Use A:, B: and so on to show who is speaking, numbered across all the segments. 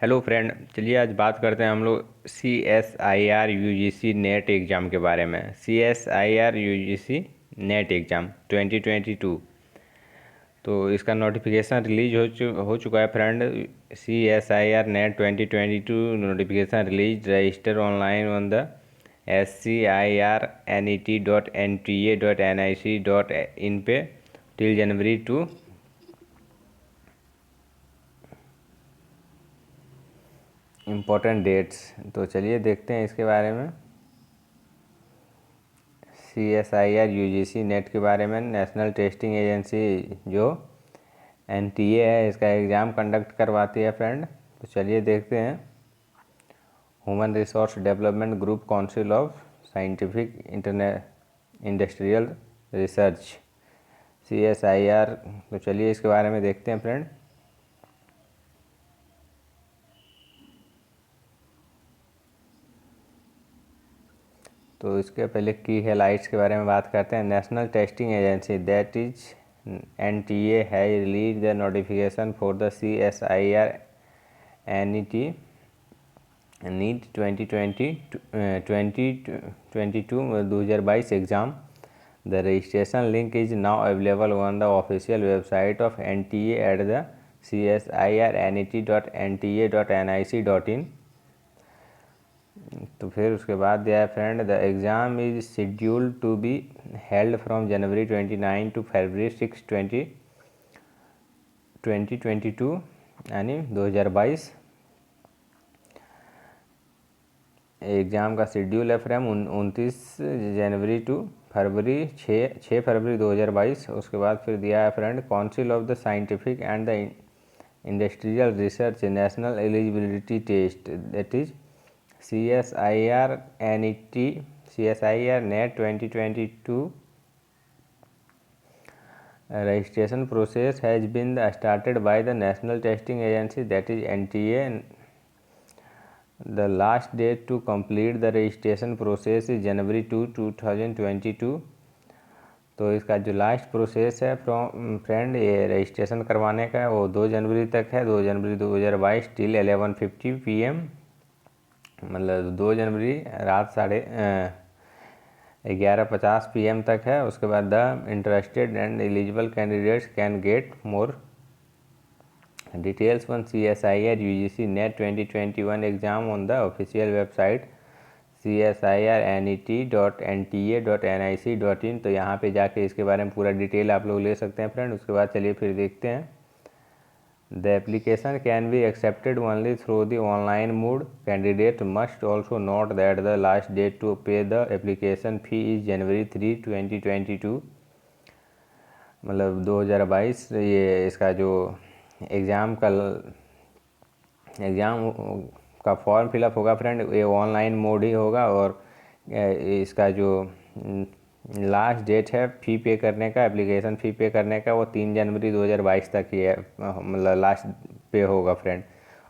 A: Hello friend, चलिए आज बात करते हैं हम लोग CSIR UGC नेट एग्ज़ाम के बारे में। CSIR UGC नेट एग्ज़ाम 2022, तो इसका नोटिफिकेशन रिलीज हो चुका है friend. CSIR net 2022 notification release, register online on the scirnet.nta.nic.in पे टिल जनवरी 2। इम्पोर्टेंट डेट्स, तो चलिए देखते हैं इसके बारे में। CSIR UGC नेट के बारे में, नेशनल टेस्टिंग एजेंसी जो NTA है, इसका एग्ज़ाम कंडक्ट करवाती है फ्रेंड। तो चलिए देखते हैं। Human resource development group, council of scientific industrial research, CSIR। तो चलिए इसके बारे में देखते हैं फ्रेंड। तो इसके पहले की हाइलाइट्स के बारे में बात करते हैं। National testing agency that is NTA has release the notification for the CSIR NET NEET 2022 exam. The registration link is now available on the official website of NTA at the CSIRNET.NTA.nic.in। तो फिर उसके बाद दिया है friend, the exam is scheduled to be held from January 29 to February 6 2022 यानी 2022। Exam का schedule है friend 29 January to February 6 फरवरी 2022। उसके बाद फिर दिया है friend, council of the scientific and the industrial research national eligibility test that is CSIR NET 2022 registration process has been started by the National Testing Agency that is NTA. The last date to complete the registration process is January 2, 2022। तो इसका जो last process है friend ये registration करवाने का वो 2 जनवरी तक है, 2 जनवरी 2022 टिल 11:50 PM, मतलब 2 जनवरी रात 11:50 PM तक है। उसके बाद the interested and eligible candidates can get more details on CSIR UGC net 2021 exam on the official website CSIRNET.NTA.nic.in। तो यहाँ पे जाके इसके बारे में पूरा डिटेल आप लोग ले सकते हैं फ्रेंड। उसके बाद चलिए फिर देखते हैं। The application can be accepted only through the online mode. Candidate must also note that the last date to pay the application fee is January 3, 2022। मतलब 2022 ये इसका जो एग्ज़ाम का फॉर्म फिलअप होगा फ्रेंड, ये ऑनलाइन मोड ही होगा। और इसका जो लास्ट डेट है फ़ी पे करने का, एप्लीकेशन फ़ी पे करने का, वो 3 जनवरी 2022 तक ही है, मतलब लास्ट पे होगा फ्रेंड।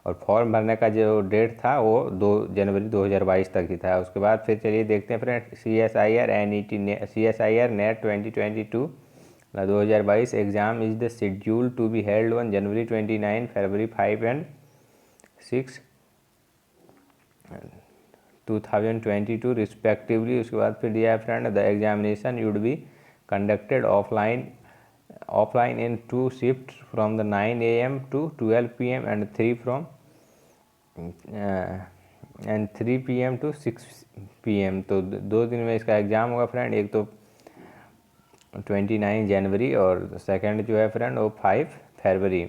A: और फॉर्म भरने का जो डेट था वो 2 जनवरी 2022 तक ही था। उसके बाद फिर चलिए देखते हैं friend, CSIR NET 2022 2022 exam is the schedule to be held on January 29, February 5 and 6 2022 रिस्पेक्टिवली। उसके बाद फिर दिया है friend, the examination would be conducted offline in 2 shift from the 9 AM to 12 PM and 3 PM to 6 PM। तो 2 दिन में इसका एग्ज़ाम होगा फ्रेंड। एक तो 29 जनवरी और सेकंड जो है फ्रेंड वो 5 फरवरी।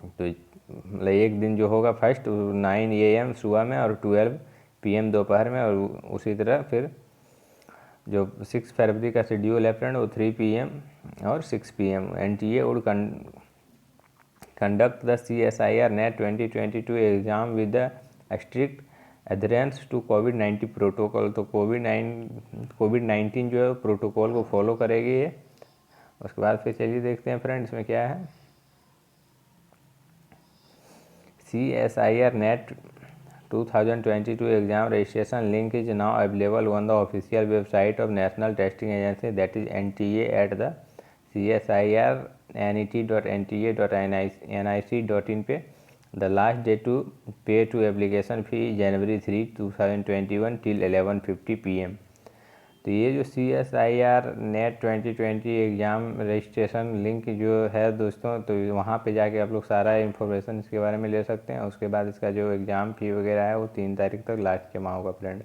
A: तो मतलब एक दिन जो होगा फर्स्ट 9 AM सुबह में और 12 PM दोपहर में, और उसी तरह फिर जो 6 फरवरी का शेड्यूल है फ्रेंड वो 3 PM और 6 PM। NTA would conduct the CSIR NET 2022 exam with the strict adherence to कोविड-19 प्रोटोकॉल। तो कोविड-19 जो है प्रोटोकॉल को फॉलो करेगी ये। उसके बाद फिर चलिए देखते हैं फ्रेंड इसमें क्या है। CSIR NET 2022 exam registration link is now available on the official website of National Testing Agency that is NTA at the CSIRNET.NTA.nic.in पे the last day to pay to application fee January 3, 2021 till 11:50 PM। तो ये जो CSIR net 2020 exam registration link जो है दोस्तों, तो वहाँ पे जाके आप लोग सारा इन्फॉर्मेशन इसके बारे में ले सकते हैं। उसके बाद इसका जो एग्ज़ाम फ़ी वगैरह है वो 3 तारीख तक लास्ट जमा होगा फ्रेंड।